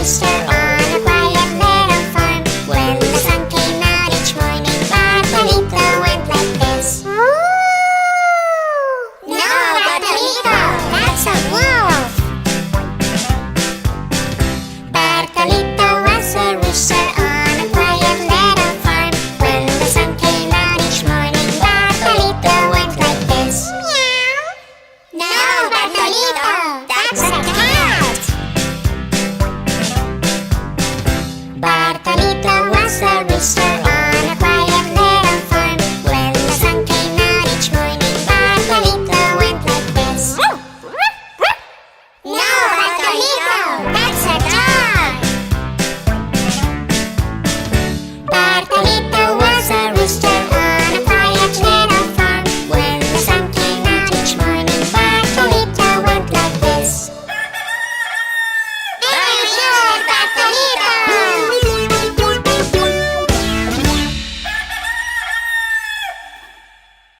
rooster on a quiet little farm. When the sun came out each morning, Bartolito went like this. No, Bartolito, that's a wolf. Bartolito was a rooster on a quiet little farm. When the sun came out each morning, Bartolito went like this. Meow. No, Bartolito, that's a cat. Bartolito was a rooster on a quiet little farm. When the sun came out each morning, Bartolito went like this. No, Bartolito, that's a dog.